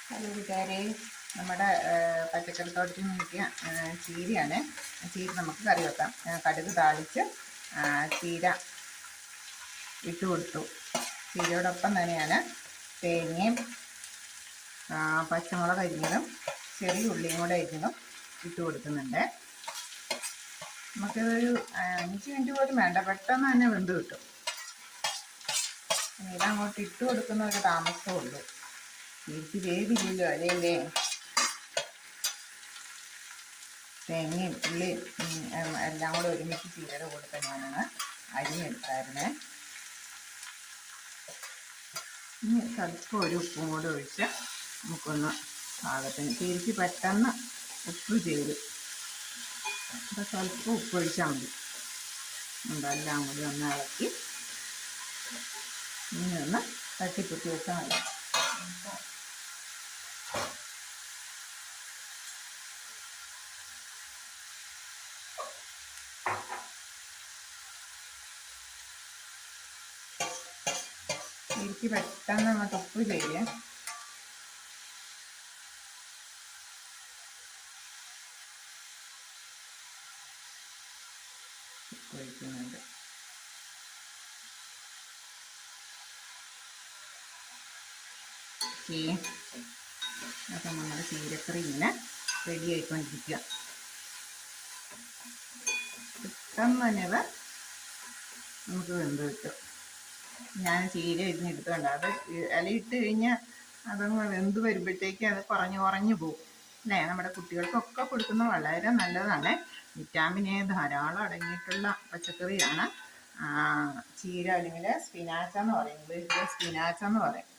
Hello കൂട്ടുകാരെ, നമ്മുടെ പച്ചക്കറിത്തോട്ടത്തിൽ നിന്ന് കിട്ടിയ ചീരയാണ്. ചീര നമുക്ക് കറി വെക്കാം. കടുക് താളിച്ച് ചീര ഇട്ട് കൊടുത്തു. ചീരയോടൊപ്പം തന്നെയാണ് തേങ്ങയും പച്ചമുളക് അരിഞ്ഞതും ചെറിയ ഉള്ളിയും കൂടെ അരിഞ്ഞതും ഇട്ട് കൊടുക്കുന്നുണ്ട്. നമുക്കിതൊരു 5 മിനിറ്റ് പോലും വേണ്ട, പെട്ടെന്ന് തന്നെ വെന്ത് കിട്ടും. ഇതങ്ങോട്ട് ഇട്ട് കൊടുക്കുന്ന ഒരു താമസമേ ഉള്ളൂ. എനിക്ക് വേവില്ലല്ലോ അല്ലേ. തേങ്ങയും ഉള്ളിയും എല്ലാം കൂടെ ഒരുമിച്ച് ചീരയുടെ കൂടെ തന്നെയാണ് അരിഞ്ഞെടുത്തായിരുന്നേ. ഇനി സ്വല്പം ഒരു ഉപ്പും കൂടെ ഒഴിച്ച് നമുക്കൊന്ന് പാകത്തിന് ചീരയ്ക്ക് പെട്ടെന്ന് ഉപ്പ് ചേരും. അപ്പോൾ സ്വല്പം ഉപ്പ് ഒഴിച്ചാൽ മതി. എല്ലാം കൂടി ഒന്ന് ഇളക്കി ഇനി ഒന്ന് തട്ടിപ്പൊത്തി വെച്ചാൽ മതി. എനിക്ക് പെട്ടെന്ന് അങ്ങോട്ട് ഉപ്പ് ചെയ്യേ. ഉപ്പ് ഒഴിക്കുന്നുണ്ട്. അപ്പം നമ്മുടെ ചീരക്കറി ഇങ്ങനെ റെഡി ആയിക്കൊണ്ടിരിക്കുക. പെട്ടെന്ന് തന്നെ നമുക്ക് വെന്ത് കിട്ടും. ഞാൻ ചീര എടുത്തുകൊണ്ട് അത് ഇലയിട്ട് കഴിഞ്ഞാൽ അതങ്ങ് വെന്ത് വരുമ്പോഴത്തേക്ക് അത് കുറഞ്ഞു പോകും അല്ലേ. നമ്മുടെ കുട്ടികൾക്കൊക്കെ കൊടുക്കുന്നത് വളരെ നല്ലതാണ്. വിറ്റാമിൻ എ ധാരാളം അടങ്ങിയിട്ടുള്ള പച്ചക്കറിയാണ് ചീര, അല്ലെങ്കിൽ സ്പിനാച്ചെന്ന് പറയും, ഇംഗ്ലീഷിൽ സ്പിനാച്ചെന്ന് പറയും.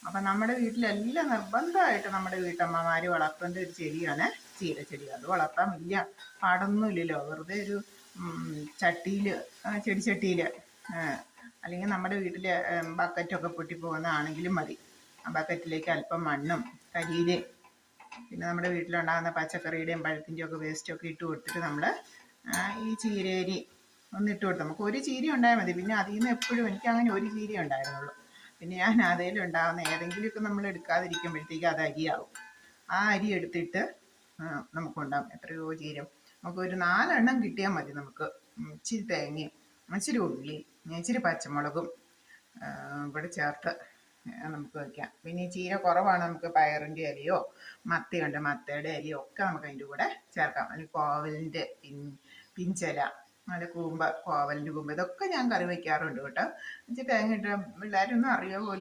അപ്പം നമ്മുടെ വീട്ടിലെല്ലാം നിർബന്ധമായിട്ട് നമ്മുടെ വീട്ടമ്മമാർ വളർത്തേണ്ട ഒരു ചെടിയാണ് ചീരച്ചെടി. അത് വളർത്താൻ വലിയ പാടൊന്നുമില്ലല്ലോ. വെറുതെ ഒരു ചെടിച്ചട്ടിയിൽ അല്ലെങ്കിൽ നമ്മുടെ വീട്ടിൽ ബക്കറ്റൊക്കെ പൊട്ടിപ്പോകുന്നതാണെങ്കിലും മതി. ആ ബക്കറ്റിലേക്ക് അല്പം മണ്ണും കരിയിലയും പിന്നെ നമ്മുടെ വീട്ടിലുണ്ടാകുന്ന പച്ചക്കറിയുടെയും പഴത്തിൻ്റെയും ഒക്കെ വേസ്റ്റൊക്കെ ഇട്ട് കൊടുത്തിട്ട് നമ്മൾ ഈ ചീരേരി ഒന്നിട്ട് കൊടുത്തു. നമുക്ക് ഒരു ചീര ഉണ്ടായാൽ മതി. പിന്നെ അതിൽ നിന്ന് എപ്പോഴും എനിക്കങ്ങനെ ഒരു ചീര ഉണ്ടായിരുന്നുള്ളൂ. പിന്നെ ഞാൻ അതിലുണ്ടാകുന്ന ഏതെങ്കിലുമൊക്കെ നമ്മൾ എടുക്കാതിരിക്കുമ്പോഴത്തേക്ക് അത് അരിയാവും. ആ അരി എടുത്തിട്ട് നമുക്കുണ്ടാകും. എത്രയോ ചീര. നമുക്കൊരു 4 എണ്ണം കിട്ടിയാൽ മതി. നമുക്ക് ഇച്ചിരി തേങ്ങയും ഇച്ചിരി ഉള്ളി ഇച്ചിരി പച്ചമുളകും ഇവിടെ ചേർത്ത് നമുക്ക് വയ്ക്കാം. പിന്നെ ഈ ചീര കുറവാണ്, നമുക്ക് പയറിൻ്റെ ഇലയോ മത്തയുണ്ട്, മത്തയുടെ ഇലയോ ഒക്കെ നമുക്ക് അതിൻ്റെ കൂടെ ചേർക്കാം. അല്ലെങ്കിൽ കോവലിൻ്റെ പിഞ്ചല, നല്ല കൂമ്പ്, കോവലിൻ്റെ കൂമ്പ്, ഇതൊക്കെ ഞാൻ കറി വയ്ക്കാറുണ്ട് കേട്ടോ. ഇച്ചിരി തേങ്ങ ഇട്ട് പിള്ളേരൊന്നും അറിയോ